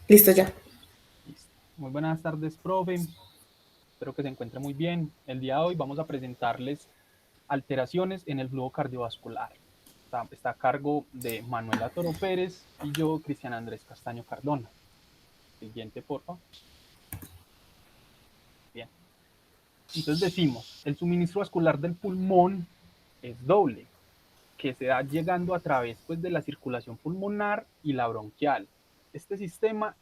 Listo ya. Listo. Muy buenas tardes, profe. Espero que se encuentre muy bien. El día de hoy vamos a presentarles alteraciones en el flujo cardiovascular. Está a cargo de Manuela Toro Pérez y yo, Cristian Andrés Castaño Cardona. Siguiente, por favor. Bien. Entonces decimos, el suministro vascular del pulmón es doble, que se da llegando a través pues, de la circulación pulmonar y la bronquial. Este sistema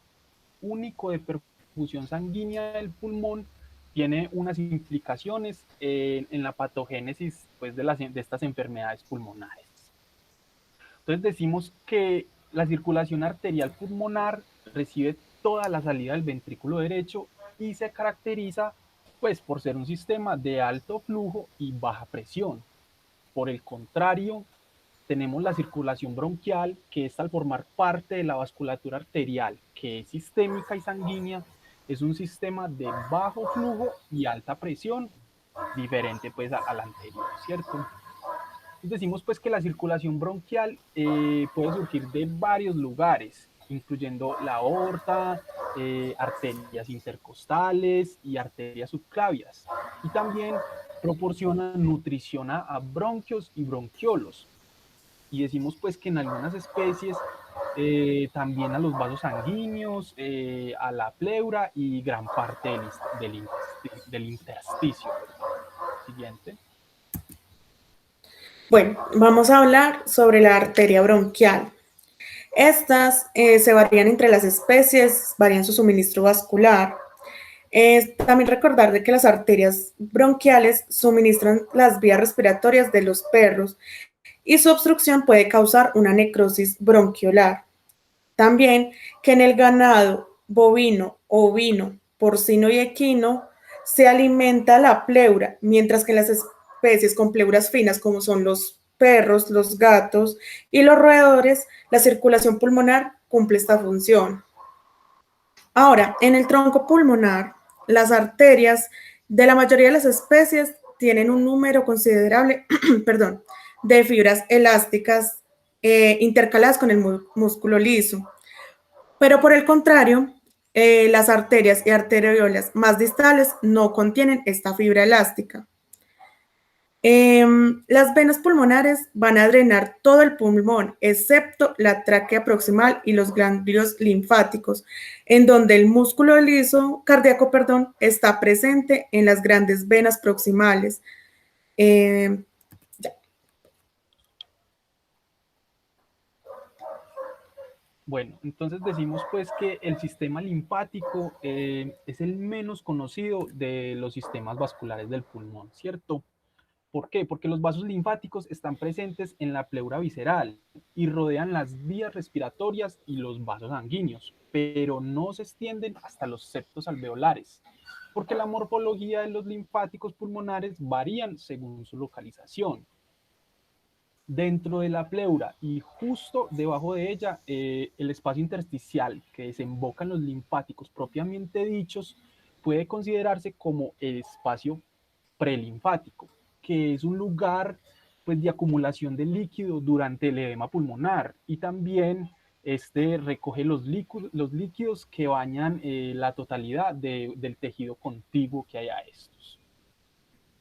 único de perfusión sanguínea del pulmón tiene unas implicaciones en la patogénesis pues, de estas enfermedades pulmonares. Entonces decimos que la circulación arterial pulmonar recibe toda la salida del ventrículo derecho y se caracteriza pues, por ser un sistema de alto flujo y baja presión. Por el contrario, tenemos la circulación bronquial, que es al formar parte de la vasculatura arterial, que es sistémica y sanguínea, es un sistema de bajo flujo y alta presión, diferente pues al anterior, ¿cierto? Entonces decimos pues que la circulación bronquial puede surgir de varios lugares, incluyendo la aorta, arterias intercostales y arterias subclavias. Y también proporciona nutrición a bronquios y bronquiolos, y decimos pues que en algunas especies también a los vasos sanguíneos, a la pleura y gran parte del intersticio. Perdón. Siguiente. Bueno, vamos a hablar sobre la arteria bronquial. Estas se varían entre las especies, varían su suministro vascular. También recordar de que las arterias bronquiales suministran las vías respiratorias de los perros y su obstrucción puede causar una necrosis bronquiolar. También que en el ganado bovino, ovino, porcino y equino se alimenta la pleura, mientras que en las especies con pleuras finas, como son los perros, los gatos y los roedores, la circulación pulmonar cumple esta función. Ahora, en el tronco pulmonar, las arterias de la mayoría de las especies tienen un número considerable perdón, de fibras elásticas intercaladas con el músculo liso. Pero por el contrario, las arterias y arteriolas más distales no contienen esta fibra elástica. Las venas pulmonares van a drenar todo el pulmón, excepto la tráquea proximal y los ganglios linfáticos, en donde el músculo liso cardíaco, perdón, está presente en las grandes venas proximales. Eh, Bueno, entonces decimos pues que el sistema linfático es el menos conocido de los sistemas vasculares del pulmón, ¿cierto? ¿Por qué? Porque los vasos linfáticos están presentes en la pleura visceral y rodean las vías respiratorias y los vasos sanguíneos, pero no se extienden hasta los septos alveolares, porque la morfología de los linfáticos pulmonares varían según su localización. Dentro de la pleura y justo debajo de ella, el espacio intersticial que desemboca en los linfáticos propiamente dichos puede considerarse como el espacio prelinfático, que es un lugar pues, de acumulación de líquido durante el edema pulmonar, y también este recoge los líquidos que bañan la totalidad del tejido contiguo que hay a estos.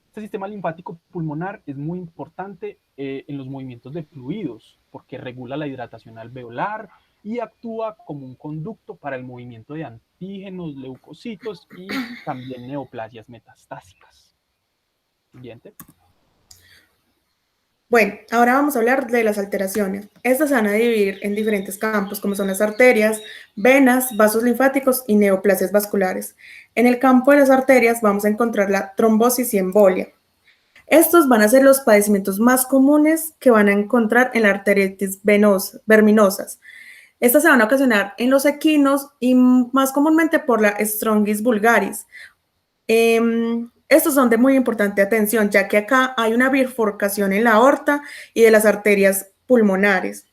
Este sistema linfático pulmonar es muy importante en los movimientos de fluidos porque regula la hidratación alveolar y actúa como un conducto para el movimiento de antígenos, leucocitos y también neoplasias metastásicas. Siguiente. Bueno, ahora vamos a hablar de las alteraciones. Estas se van a dividir en diferentes campos, como son las arterias, venas, vasos linfáticos y neoplasias vasculares. En el campo de las arterias vamos a encontrar la trombosis y embolia. Estos van a ser los padecimientos más comunes que van a encontrar en la arteritis verminosas. Estas se van a ocasionar en los equinos y más comúnmente por la Strongys vulgaris. Estos son de muy importante atención, ya que acá hay una bifurcación en la aorta y de las arterias pulmonares.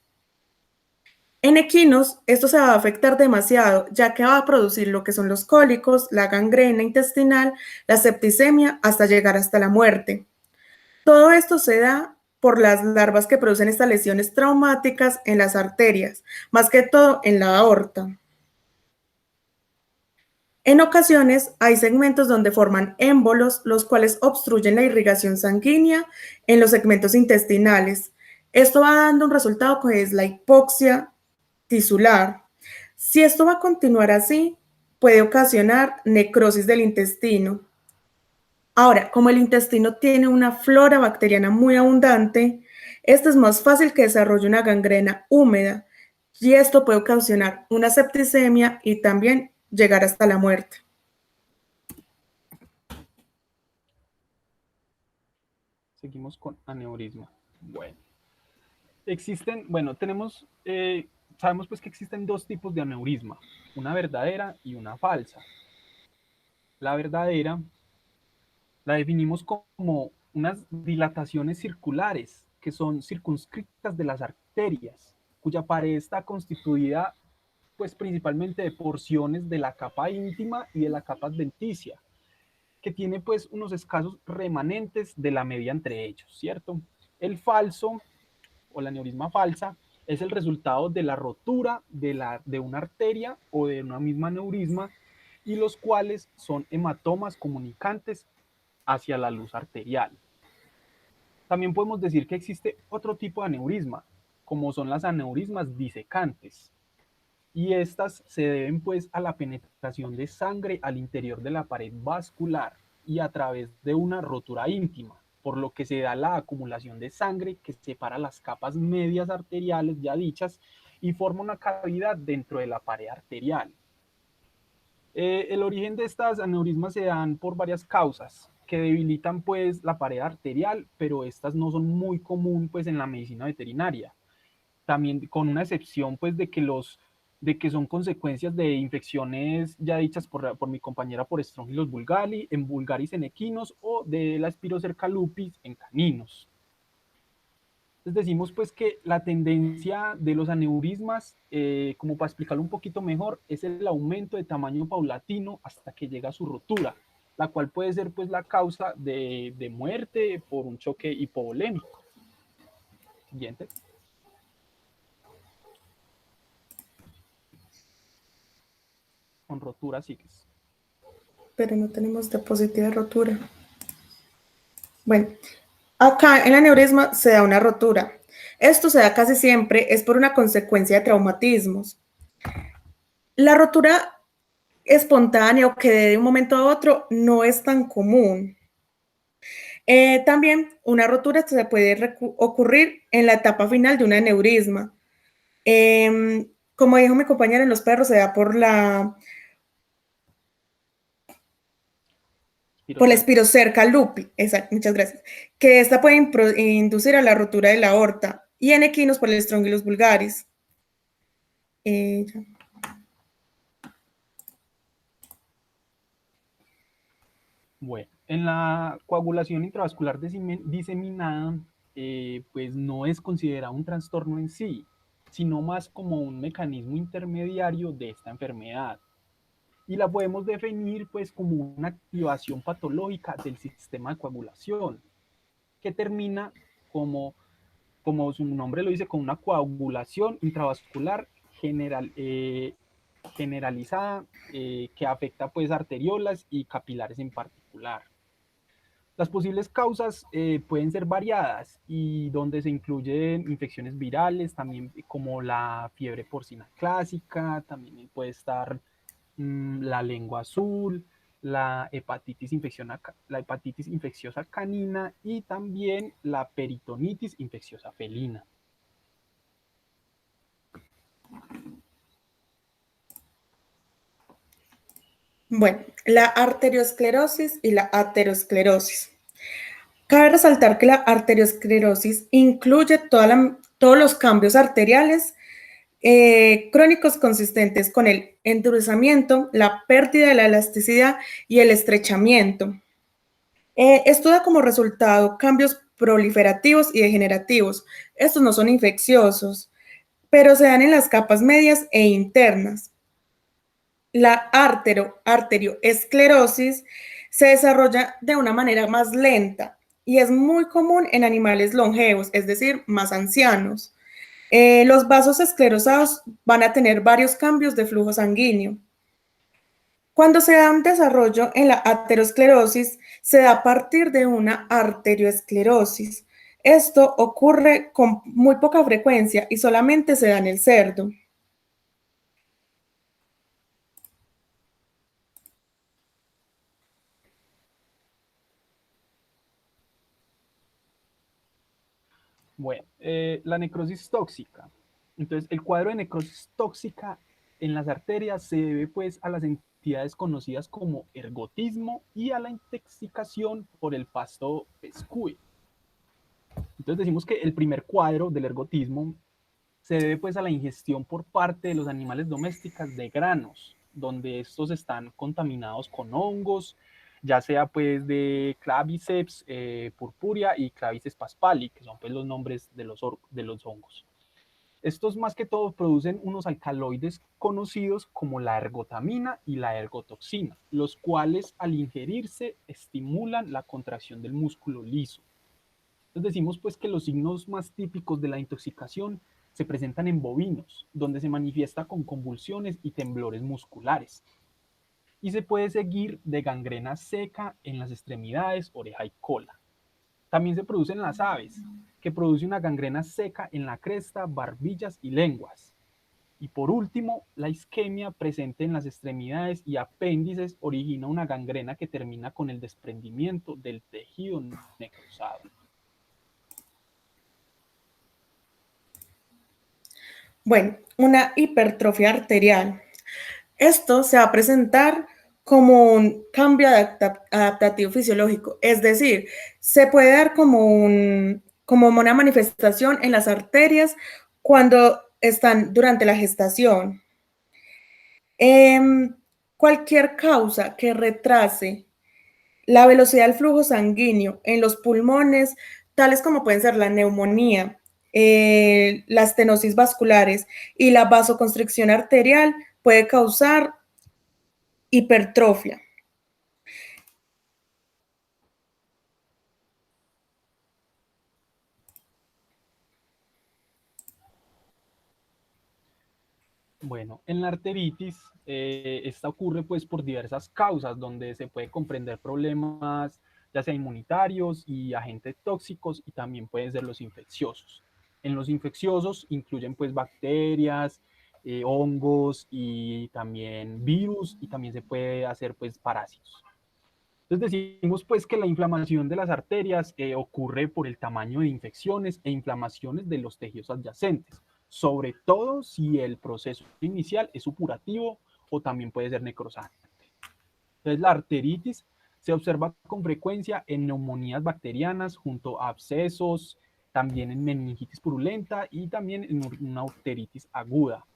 En equinos, esto se va a afectar demasiado, ya que va a producir lo que son los cólicos, la gangrena intestinal, la septicemia, hasta llegar hasta la muerte. Todo esto se da por las larvas que producen estas lesiones traumáticas en las arterias, más que todo en la aorta. En ocasiones hay segmentos donde forman émbolos, los cuales obstruyen la irrigación sanguínea en los segmentos intestinales. Esto va dando un resultado que es la hipoxia tisular. Si esto va a continuar así, puede ocasionar necrosis del intestino. Ahora, como el intestino tiene una flora bacteriana muy abundante, esto es más fácil que desarrolle una gangrena húmeda y esto puede ocasionar una septicemia y también llegar hasta la muerte. Seguimos con aneurisma. Sabemos pues que existen dos tipos de aneurisma, una verdadera y una falsa. La verdadera la definimos como unas dilataciones circulares que son circunscritas de las arterias, cuya pared está constituida pues principalmente de porciones de la capa íntima y de la capa adventicia, que tiene pues unos escasos remanentes de la media entre ellos, ¿cierto? El falso o la aneurisma falsa es el resultado de la rotura de una arteria o de una misma aneurisma y los cuales son hematomas comunicantes hacia la luz arterial. También podemos decir que existe otro tipo de aneurisma, como son las aneurismas disecantes, y estas se deben pues a la penetración de sangre al interior de la pared vascular y a través de una rotura íntima, por lo que se da la acumulación de sangre que separa las capas medias arteriales ya dichas y forma una cavidad dentro de la pared arterial. El origen de estas aneurismas se dan por varias causas que debilitan pues la pared arterial, pero estas no son muy común pues en la medicina veterinaria. También con una excepción pues de que son consecuencias de infecciones ya dichas por mi compañera por Strongylos vulgaris en equinos o de la Spirocerca lupus en caninos. Entonces decimos pues que la tendencia de los aneurismas, como para explicarlo un poquito mejor, es el aumento de tamaño paulatino hasta que llega a su rotura, la cual puede ser pues la causa de muerte por un choque hipovolémico. Siguiente. Con rotura sigues. Pero no tenemos diapositiva de rotura. Bueno, acá en la aneurisma se da una rotura. Esto se da casi siempre, es por una consecuencia de traumatismos. La rotura espontánea o que de un momento a otro no es tan común. También una rotura se puede ocurrir en la etapa final de un aneurisma. Como dijo mi compañera, en los perros se da por la Spirocerca lupus, exacto, muchas gracias, que esta puede inducir a la rotura de la aorta, y en equinos por el Strongylos vulgaris. Bueno, en la coagulación intravascular diseminada, pues no es considerado un trastorno en sí, sino más como un mecanismo intermediario de esta enfermedad. Y la podemos definir pues como una activación patológica del sistema de coagulación, que termina como su nombre lo dice, con una coagulación intravascular generalizada que afecta pues arteriolas y capilares en particular. Las posibles causas pueden ser variadas y donde se incluyen infecciones virales, también como la fiebre porcina clásica, también puede estar la lengua azul, la hepatitis infecciosa canina y también la peritonitis infecciosa felina. Bueno, la arteriosclerosis y la aterosclerosis. Cabe resaltar que la arteriosclerosis incluye todos los cambios arteriales crónicos consistentes con el endurecimiento, la pérdida de la elasticidad y el estrechamiento. Esto da como resultado cambios proliferativos y degenerativos. Estos no son infecciosos, pero se dan en las capas medias e internas. La arterioesclerosis se desarrolla de una manera más lenta y es muy común en animales longevos, es decir, más ancianos. Los vasos esclerosados van a tener varios cambios de flujo sanguíneo. Cuando se da un desarrollo en la aterosclerosis, se da a partir de una arterioesclerosis. Esto ocurre con muy poca frecuencia y solamente se da en el cerdo. Bueno, la necrosis tóxica. Entonces, el cuadro de necrosis tóxica en las arterias se debe pues a las entidades conocidas como ergotismo y a la intoxicación por el pasto pescue. Entonces decimos que el primer cuadro del ergotismo se debe pues a la ingestión por parte de los animales domésticos de granos, donde estos están contaminados con hongos, ya sea pues de Claviceps purpurea y Claviceps paspali, que son pues los nombres de los hongos. Estos más que todo producen unos alcaloides conocidos como la ergotamina y la ergotoxina, los cuales al ingerirse estimulan la contracción del músculo liso. Entonces decimos pues que los signos más típicos de la intoxicación se presentan en bovinos, donde se manifiesta con convulsiones y temblores musculares. Y se puede seguir de gangrena seca en las extremidades, oreja y cola. También se produce en las aves, que produce una gangrena seca en la cresta, barbillas y lenguas. Y por último, la isquemia presente en las extremidades y apéndices origina una gangrena que termina con el desprendimiento del tejido necrosado. Bueno, una hipertrofia arterial. Esto se va a presentar como un cambio adaptativo fisiológico, es decir, se puede dar como una manifestación en las arterias cuando están durante la gestación. Cualquier causa que retrase la velocidad del flujo sanguíneo en los pulmones, tales como pueden ser la neumonía, la estenosis vasculares y la vasoconstricción arterial, puede causar hipertrofia. Bueno, en la arteritis, esta ocurre pues por diversas causas, donde se puede comprender problemas ya sea inmunitarios y agentes tóxicos y también pueden ser los infecciosos. En los infecciosos incluyen pues bacterias, hongos y también virus y también se puede hacer pues parásitos. Entonces decimos pues que la inflamación de las arterias ocurre por el tamaño de infecciones e inflamaciones de los tejidos adyacentes, sobre todo si el proceso inicial es supurativo o también puede ser necrosante. Entonces la arteritis se observa con frecuencia en neumonías bacterianas junto a abscesos, también en meningitis purulenta y también en una arteritis aguda.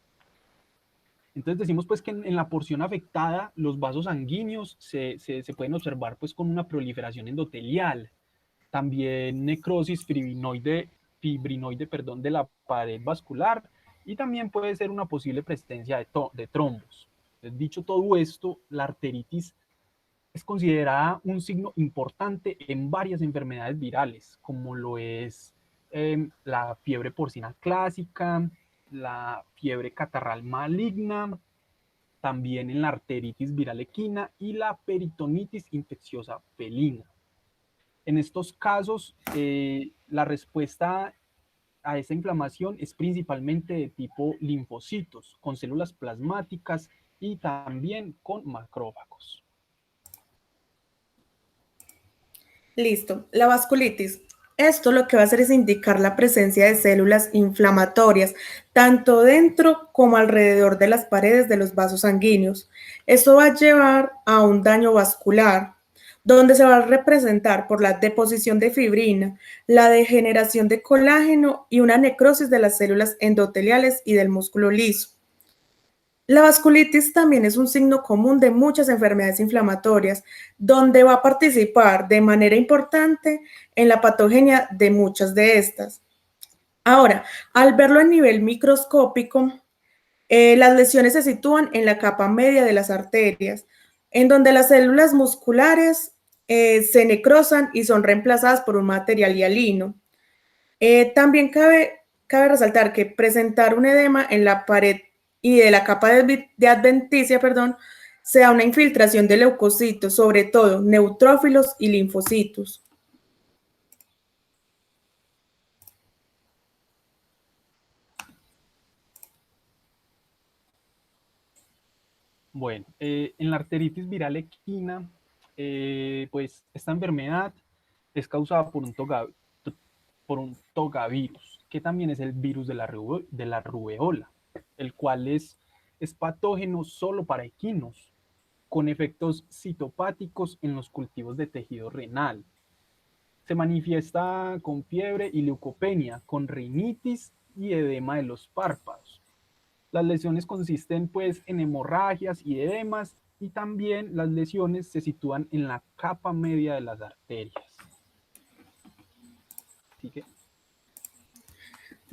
Entonces decimos pues que en la porción afectada los vasos sanguíneos se pueden observar pues con una proliferación endotelial, también necrosis fibrinoide perdón, de la pared vascular y también puede ser una posible presencia de trombos. Entonces, dicho todo esto, la arteritis es considerada un signo importante en varias enfermedades virales, como lo es la fiebre porcina clásica, la fiebre catarral maligna, también en la arteritis viral equina y la peritonitis infecciosa felina. En estos casos, la respuesta a esa inflamación es principalmente de tipo linfocitos, con células plasmáticas y también con macrófagos. Listo. La vasculitis. Esto lo que va a hacer es indicar la presencia de células inflamatorias, tanto dentro como alrededor de las paredes de los vasos sanguíneos. Esto va a llevar a un daño vascular, donde se va a representar por la deposición de fibrina, la degeneración de colágeno y una necrosis de las células endoteliales y del músculo liso. La vasculitis también es un signo común de muchas enfermedades inflamatorias, donde va a participar de manera importante en la patogenia de muchas de estas. Ahora, al verlo a nivel microscópico, las lesiones se sitúan en la capa media de las arterias, en donde las células musculares se necrosan y son reemplazadas por un material hialino. También cabe resaltar que presentar un edema en la pared y de la capa de adventicia, perdón, se da una infiltración de leucocitos, sobre todo neutrófilos y linfocitos. Bueno, en la arteritis viral equina, pues esta enfermedad es causada por un togavirus, que también es el virus de la rubeola, el cual es patógeno solo para equinos, con efectos citopáticos en los cultivos de tejido renal. Se manifiesta con fiebre y leucopenia, con rinitis y edema de los párpados. Las lesiones consisten pues en hemorragias y edemas, y también las lesiones se sitúan en la capa media de las arterias. Así que,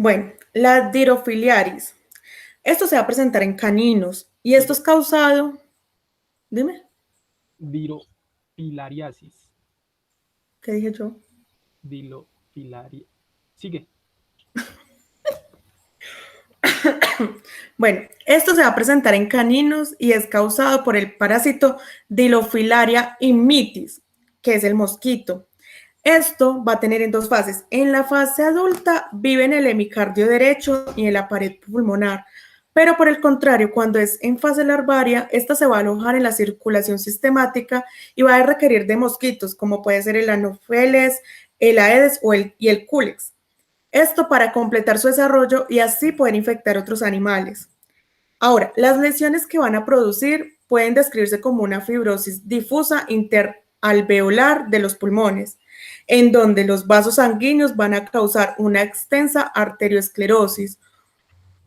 Bueno, la dirofiliaris. Esto se va a presentar en caninos y esto sigue, es causado, dime, dirofilariasis, ¿qué dije yo? dilofilaria, sigue. Bueno, esto se va a presentar en caninos y es causado por el parásito Dilofilaria immitis, que es el mosquito. Esto va a tener en dos fases. En la fase adulta vive en el hemicardio derecho y en la pared pulmonar, pero por el contrario, cuando es en fase larvaria, esta se va a alojar en la circulación sistemática y va a requerir de mosquitos, como puede ser el Anopheles, el Aedes y el Culex. Esto para completar su desarrollo y así poder infectar otros animales. Ahora, las lesiones que van a producir pueden describirse como una fibrosis difusa interalveolar de los pulmones, en donde los vasos sanguíneos van a causar una extensa arteriosclerosis.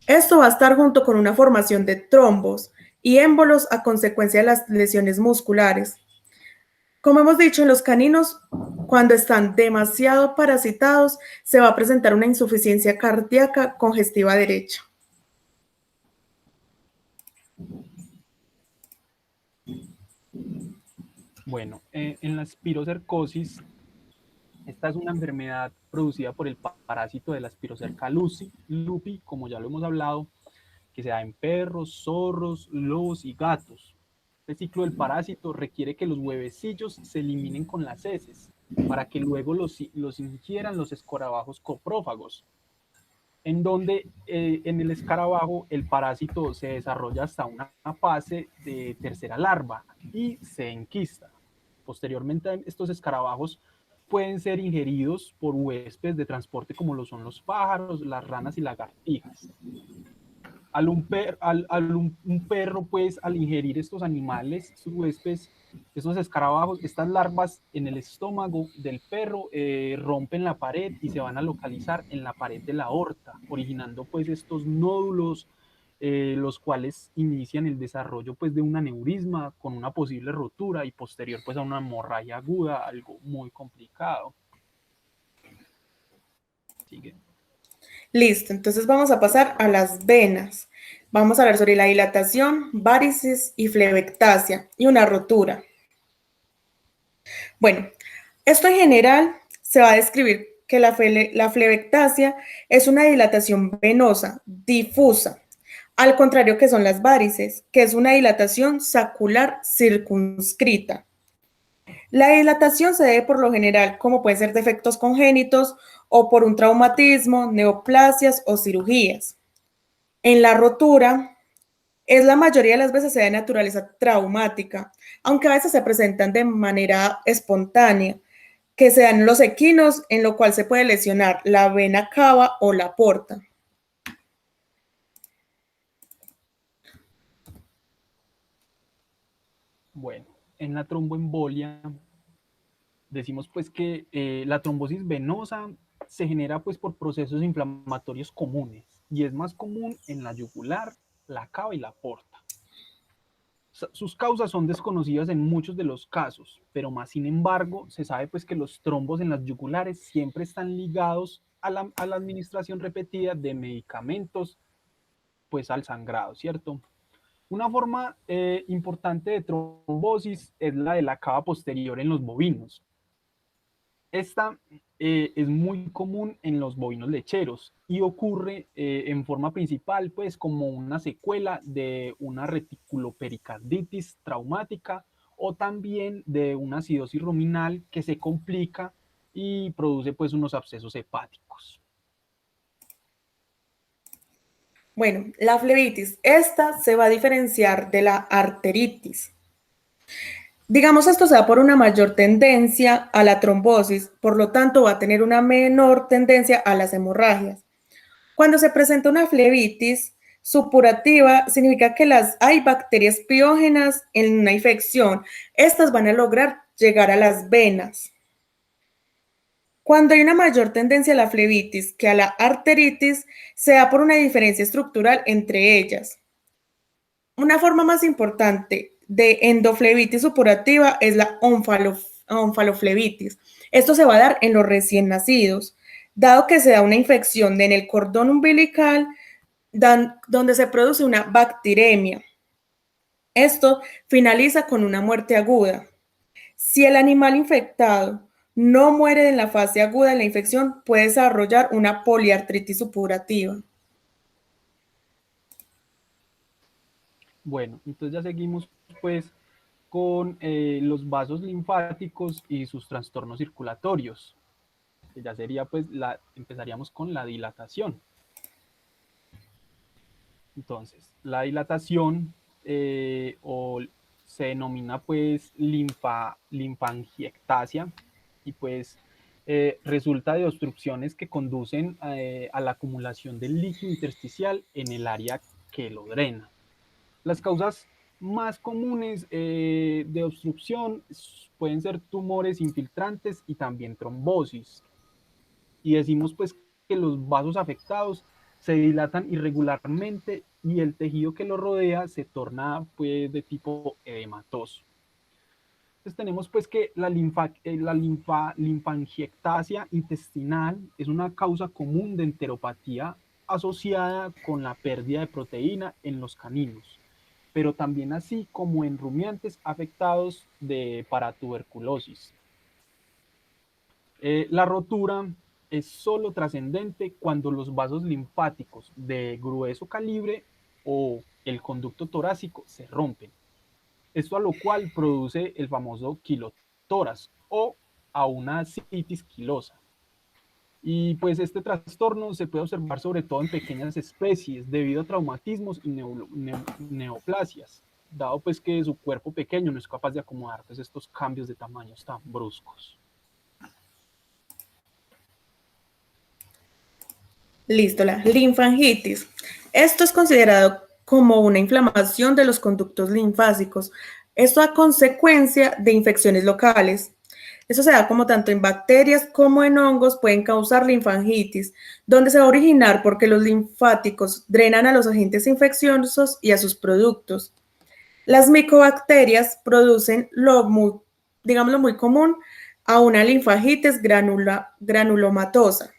Esto va a estar junto con una formación de trombos y émbolos a consecuencia de las lesiones musculares. Como hemos dicho, en los caninos, cuando están demasiado parasitados, se va a presentar una insuficiencia cardíaca congestiva derecha. Bueno, en la espirocercosis, esta es una enfermedad producida por el parásito de la Spirocerca lupi, como ya lo hemos hablado, que se da en perros, zorros, lobos y gatos. Este ciclo del parásito requiere que los huevecillos se eliminen con las heces para que luego los ingieran los escarabajos coprófagos, en donde en el escarabajo el parásito se desarrolla hasta una fase de tercera larva y se enquista. Posteriormente, estos escarabajos pueden ser ingeridos por huéspedes de transporte como lo son los pájaros, las ranas y lagartijas. Un perro, pues, al ingerir estos animales, estos huéspedes, estos escarabajos, estas larvas en el estómago del perro rompen la pared y se van a localizar en la pared de la aorta, originando pues estos nódulos, los cuales inician el desarrollo pues de un aneurisma con una posible rotura y posterior pues a una hemorragia aguda, algo muy complicado. Sigue. Listo, entonces vamos a pasar a las venas. Vamos a hablar sobre la dilatación, varices y flebectasia y una rotura. Bueno, esto en general se va a describir que la flebectasia es una dilatación venosa, difusa, al contrario que son las varices, que es una dilatación sacular circunscrita. La dilatación se debe por lo general, como pueden ser defectos congénitos o por un traumatismo, neoplasias o cirugías. En la rotura, es la mayoría de las veces se da de naturaleza traumática, aunque a veces se presentan de manera espontánea, que se dan en los equinos, en lo cual se puede lesionar la vena cava o la porta. Bueno, en la tromboembolia decimos pues que la trombosis venosa se genera pues por procesos inflamatorios comunes y es más común en la yugular, la cava y la porta. Sus causas son desconocidas en muchos de los casos, pero más sin embargo se sabe pues que los trombos en las yugulares siempre están ligados a la administración repetida de medicamentos pues al sangrado, ¿cierto? Una forma importante de trombosis es la de la cava posterior en los bovinos. Esta es muy común en los bovinos lecheros y ocurre en forma principal pues como una secuela de una reticulopericarditis traumática o también de una acidosis ruminal que se complica y produce pues unos abscesos hepáticos. Bueno, la flebitis, esta se va a diferenciar de la arteritis. Digamos, esto se da por una mayor tendencia a la trombosis, por lo tanto va a tener una menor tendencia a las hemorragias. Cuando se presenta una flebitis supurativa, significa que hay bacterias piógenas en una infección. Estas van a lograr llegar a las venas. Cuando hay una mayor tendencia a la flebitis que a la arteritis, se da por una diferencia estructural entre ellas. Una forma más importante de endoflebitis supurativa es la onfaloflebitis. Esto se va a dar en los recién nacidos, dado que se da una infección en el cordón umbilical donde se produce una bacteremia. Esto finaliza con una muerte aguda. Si el animal infectado no muere en la fase aguda de la infección, puede desarrollar una poliartritis supurativa. Bueno, entonces ya seguimos pues con los vasos linfáticos y sus trastornos circulatorios, que ya sería pues empezaríamos con la dilatación. Entonces, la dilatación o se denomina pues linfangiectasia y pues resulta de obstrucciones que conducen a la acumulación del líquido intersticial en el área que lo drena. Las causas más comunes de obstrucción pueden ser tumores infiltrantes y también trombosis. Y decimos pues que los vasos afectados se dilatan irregularmente y el tejido que lo rodea se torna pues de tipo edematoso. Entonces tenemos pues que linfangiectasia intestinal es una causa común de enteropatía asociada con la pérdida de proteína en los caninos, pero también así como en rumiantes afectados de paratuberculosis. La rotura es solo trascendente cuando los vasos linfáticos de grueso calibre o el conducto torácico se rompen. Esto a lo cual produce el famoso quilotórax o a una citis quilosa. Y pues este trastorno se puede observar sobre todo en pequeñas especies debido a traumatismos y neoplasias, dado pues que su cuerpo pequeño no es capaz de acomodar pues estos cambios de tamaños tan bruscos. Listo, la linfangitis. Esto es considerado como una inflamación de los conductos linfáticos. Esto a consecuencia de infecciones locales. Eso se da como tanto en bacterias como en hongos pueden causar linfangitis, donde se va a originar porque los linfáticos drenan a los agentes infecciosos y a sus productos. Las micobacterias producen digámoslo muy común, a una linfangitis granulomatosa.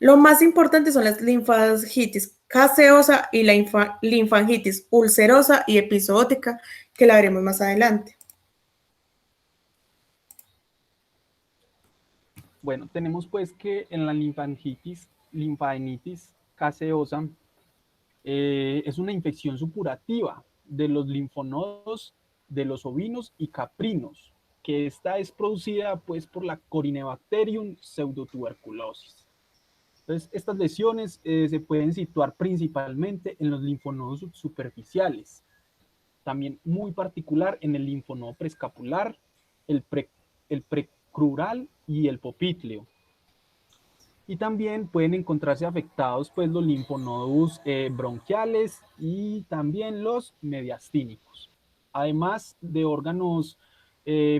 Lo más importante son las linfangitis caseosa y la linfangitis ulcerosa y epizootica, que la veremos más adelante. Bueno, tenemos pues que en la linfadenitis caseosa es una infección supurativa de los linfonodos de los ovinos y caprinos, que esta es producida pues por la Corynebacterium pseudotuberculosis. Entonces, estas lesiones se pueden situar principalmente en los linfonodos superficiales, también muy particular en el linfonodo preescapular, el precrural y el popliteo. Y también pueden encontrarse afectados pues, los linfonodos bronquiales y también los mediastínicos. Además de órganos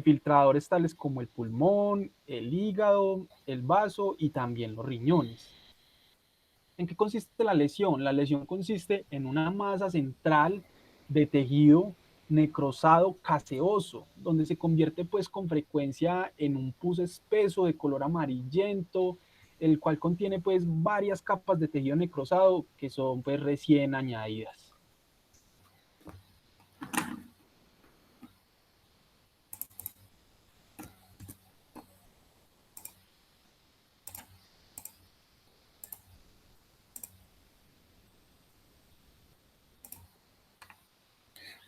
filtradores tales como el pulmón, el hígado, el vaso y también los riñones. ¿En qué consiste la lesión? La lesión consiste en una masa central de tejido necrosado caseoso, donde se convierte pues con frecuencia en un pus espeso de color amarillento, el cual contiene pues varias capas de tejido necrosado que son pues recién añadidas.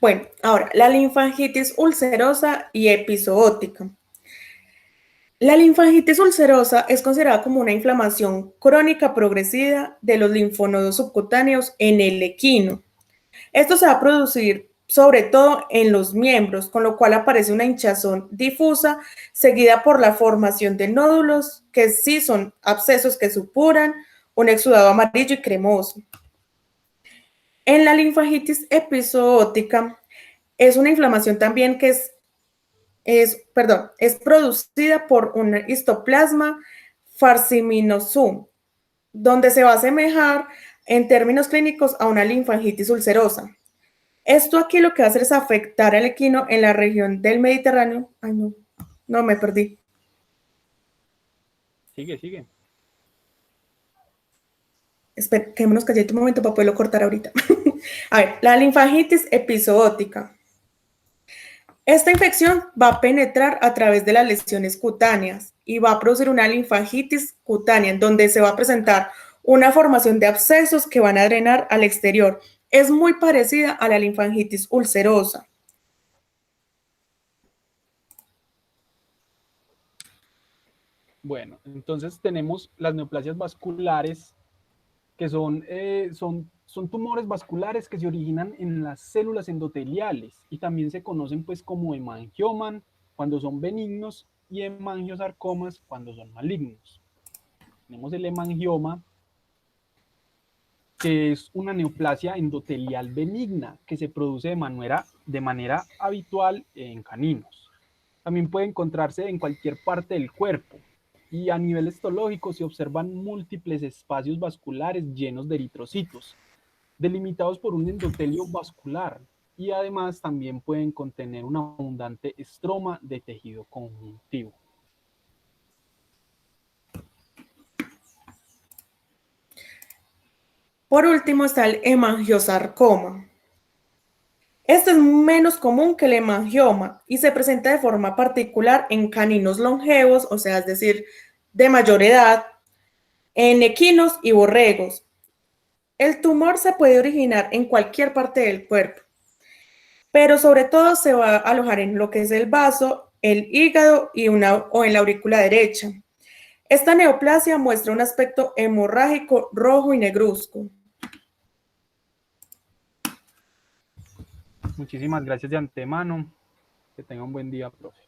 Bueno, ahora, la linfangitis ulcerosa y epizoótica. La linfangitis ulcerosa es considerada como una inflamación crónica progresiva de los linfonodos subcutáneos en el equino. Esto se va a producir sobre todo en los miembros, con lo cual aparece una hinchazón difusa seguida por la formación de nódulos que sí son abscesos que supuran, un exudado amarillo y cremoso. En la linfangitis epizoótica es una inflamación también que es producida por un histoplasma farciminosum, donde se va a asemejar en términos clínicos a una linfangitis ulcerosa. Esto aquí lo que va a hacer es afectar al equino en la región del Mediterráneo. Ay, no, no me perdí. Sigue, sigue. Espera, quedémonos calladitos un momento para poderlo cortar ahorita. A ver, la linfangitis epizoótica. Esta infección va a penetrar a través de las lesiones cutáneas y va a producir una linfangitis cutánea, en donde se va a presentar una formación de abscesos que van a drenar al exterior. Es muy parecida a la linfangitis ulcerosa. Bueno, entonces tenemos las neoplasias vasculares, que son tumores vasculares que se originan en las células endoteliales y también se conocen pues como hemangioman cuando son benignos y hemangiosarcomas cuando son malignos. Tenemos el hemangioma, que es una neoplasia endotelial benigna que se produce de manera habitual en caninos. También puede encontrarse en cualquier parte del cuerpo y a nivel histológico se observan múltiples espacios vasculares llenos de eritrocitos, delimitados por un endotelio vascular, y además también pueden contener un abundante estroma de tejido conjuntivo. Por último está el hemangiosarcoma. Este es menos común que el hemangioma y se presenta de forma particular en caninos longevos, o sea, es decir, de mayor edad, en equinos y borregos. El tumor se puede originar en cualquier parte del cuerpo, pero sobre todo se va a alojar en lo que es el vaso, el hígado o en la aurícula derecha. Esta neoplasia muestra un aspecto hemorrágico rojo y negruzco. Muchísimas gracias de antemano. Que tenga un buen día, profe.